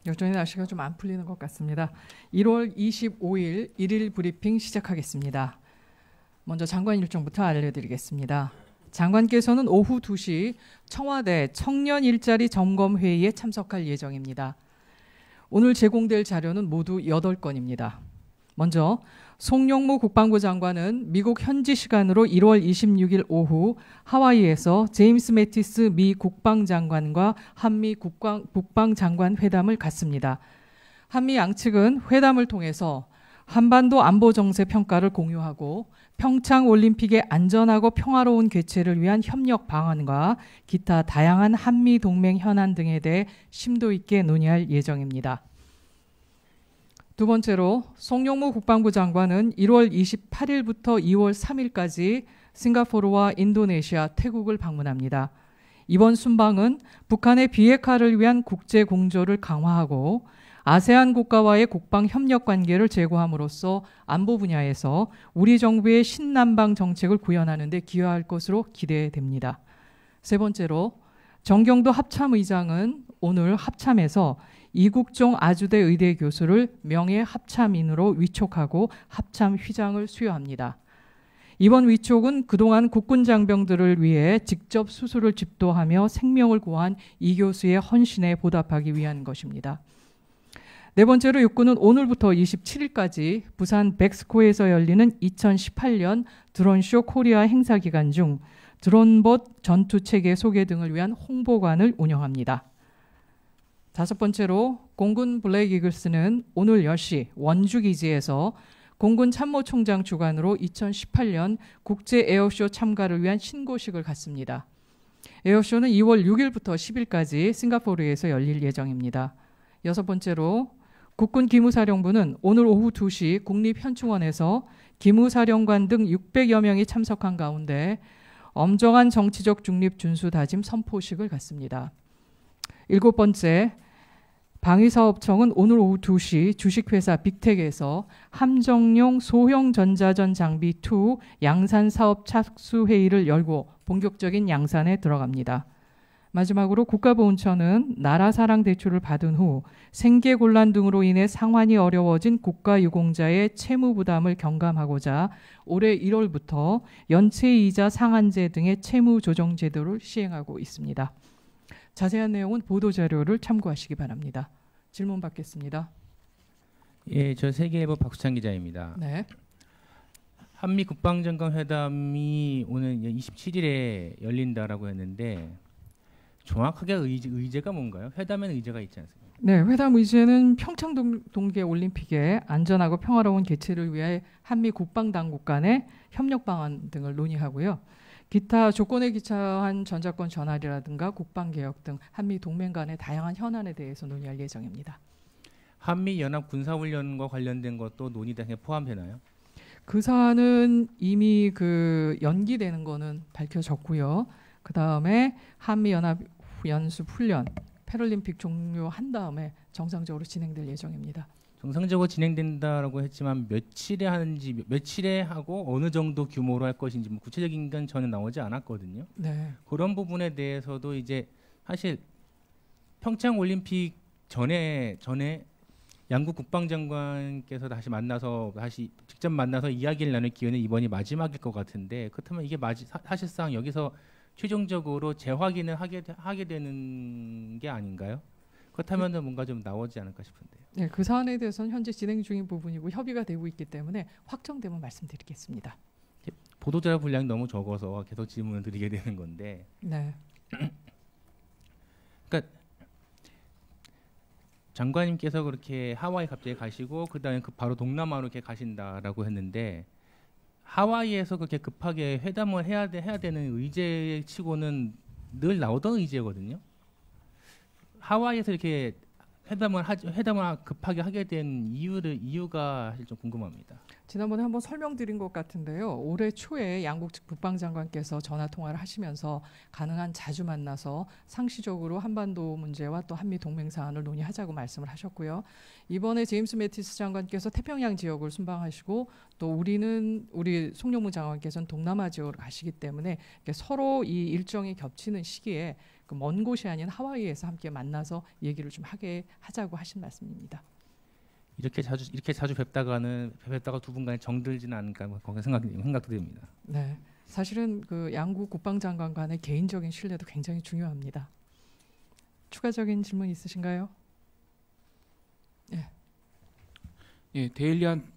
여전히 날씨가 좀 안 풀리는 것 같습니다. 1월 25일 1일 브리핑 시작하겠습니다. 먼저 장관 일정부터 알려드리겠습니다. 장관께서는 오후 2시 청와대 청년 일자리 점검 회의에 참석할 예정입니다. 오늘 제공될 자료는 모두 8건입니다. 먼저 송영무 국방부 장관은 미국 현지 시간으로 1월 26일 오후 하와이에서 제임스 매티스 미 국방장관과 한미 국방장관 회담을 갖습니다. 한미 양측은 회담을 통해서 한반도 안보 정세 평가를 공유하고 평창 올림픽의 안전하고 평화로운 개최를 위한 협력 방안과 기타 다양한 한미 동맹 현안 등에 대해 심도 있게 논의할 예정입니다. 두 번째로 송영무 국방부 장관은 1월 28일부터 2월 3일까지 싱가포르와 인도네시아, 태국을 방문합니다. 이번 순방은 북한의 비핵화를 위한 국제 공조를 강화하고 아세안 국가와의 국방 협력 관계를 제고함으로써 안보 분야에서 우리 정부의 신남방 정책을 구현하는 데 기여할 것으로 기대됩니다. 세 번째로 정경도 합참의장은 오늘 합참에서 이국종 아주대 의대 교수를 명예 합참인으로 위촉하고 합참 휘장을 수여합니다. 이번 위촉은 그동안 국군 장병들을 위해 직접 수술을 집도하며 생명을 구한 이 교수의 헌신에 보답하기 위한 것입니다. 네 번째로 육군은 오늘부터 27일까지 부산 백스코에서 열리는 2018년 드론쇼 코리아 행사 기간 중 드론봇 전투체계 소개 등을 위한 홍보관을 운영합니다. 다섯 번째로 공군 블랙 이글스는 오늘 10시 원주기지에서 공군 참모총장 주관으로 2018년 국제 에어쇼 참가를 위한 신고식을 갖습니다. 에어쇼는 2월 6일부터 10일까지 싱가포르에서 열릴 예정입니다. 여섯 번째로 국군 기무사령부는 오늘 오후 2시 국립현충원에서 기무사령관 등 600여 명이 참석한 가운데 엄정한 정치적 중립 준수 다짐 선포식을 갖습니다. 일곱 번째, 방위사업청은 오늘 오후 2시 주식회사 빅텍에서 함정용 소형 전자전 장비 2 양산 사업 착수회의를 열고 본격적인 양산에 들어갑니다. 마지막으로 국가보훈처는 나라사랑 대출을 받은 후 생계곤란 등으로 인해 상환이 어려워진 국가유공자의 채무 부담을 경감하고자 올해 1월부터 연체이자 상한제 등의 채무 조정 제도를 시행하고 있습니다. 자세한 내용은 보도자료를 참고하시기 바랍니다. 질문 받겠습니다. 예, 저 세계일보 박수찬 기자입니다. 네. 한미 국방장관 회담이 오늘 27일에 열린다라고 했는데 정확하게 의제가 뭔가요? 회담에는 의제가 있지 않습니까? 네, 회담 의제는 평창 동계 올림픽의 안전하고 평화로운 개최를 위해 한미 국방 당국 간의 협력 방안 등을 논의하고요. 기타 조건에 기초한 전자권 전환이라든가 국방 개혁 등 한미 동맹 간의 다양한 현안에 대해서 논의할 예정입니다. 한미 연합 군사훈련과 관련된 것도 논의 등에 포함되나요? 그 사안은 이미 연기되는 거는 밝혀졌고요. 그 다음에 한미 연합 연습 훈련 패럴림픽 종료한 다음에 정상적으로 진행될 예정입니다. 정상적으로 진행된다라고 했지만 며칠에 하는지 며칠에 하고 어느 정도 규모로 할 것인지 뭐 구체적인 건 저는 나오지 않았거든요. 네. 그런 부분에 대해서도 이제 사실 평창 올림픽 전에 양국 국방장관께서 다시 직접 만나서 이야기를 나눌 기회는 이번이 마지막일 것 같은데 그렇다면 이게 사실상 여기서 최종적으로 재확인을 하게 되는 게 아닌가요? 그렇다면 뭔가 좀 나오지 않을까 싶은데요. 네, 그 사안에 대해서는 현재 진행 중인 부분이고 협의가 되고 있기 때문에 확정되면 말씀드리겠습니다. 보도자료 분량이 너무 적어서 계속 질문을 드리게 되는 건데. 네. 그러니까 장관님께서 그렇게 하와이 갑자기 가시고 그다음에 바로 동남아로 이렇게 가신다라고 했는데 하와이에서 그렇게 급하게 회담을 해야 되는 의제치고는 늘 나오던 의제거든요. 하와이에서 이렇게 회담을 급하게 하게 된 이유가 사실 좀 궁금합니다. 지난번에 한번 설명드린 것 같은데요. 올해 초에 양국 국방장관께서 전화 통화를 하시면서 가능한 자주 만나서 상시적으로 한반도 문제와 또 한미 동맹 사안을 논의하자고 말씀을 하셨고요. 이번에 제임스 매티스 장관께서 태평양 지역을 순방하시고 또 우리 송영무 장관께서는 동남아 지역으로 가시기 때문에 서로 이 일정이 겹치는 시기에 그 먼 곳이 아닌 하와이에서 함께 만나서 얘기를 좀 하자고 하신 말씀입니다. 이렇게 자주 뵙다가 두 분 간에 정들지는 않을까 그런 생각도 듭니다. 네, 사실은 그 양국 국방장관 간의 개인적인 신뢰도 굉장히 중요합니다. 추가적인 질문 있으신가요? 예, 데일리안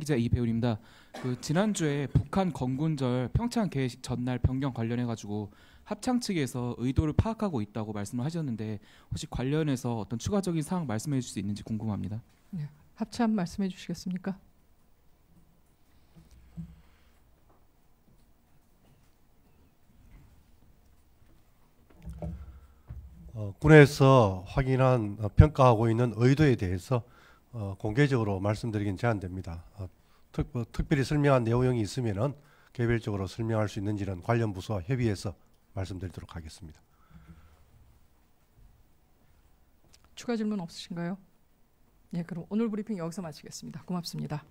기자 이배우입니다. 그 지난주에 북한 건군절 평창 개회식 전날 변경 관련해 가지고 합창 측에서 의도를 파악하고 있다고 말씀을 하셨는데 혹시 관련해서 어떤 추가적인 사항 말씀해 주실 수 있는지 궁금합니다. 네, 합참 말씀해 주시겠습니까? 군에서 확인한 평가하고 있는 의도에 대해서 공개적으로 말씀드리긴 제한됩니다. 특별히 설명한 내용이 있으면은 개별적으로 설명할 수 있는지는 관련 부서와 협의해서 말씀드리도록 하겠습니다. 추가 질문 없으신가요? 예, 그럼 오늘 브리핑 여기서 마치겠습니다. 고맙습니다.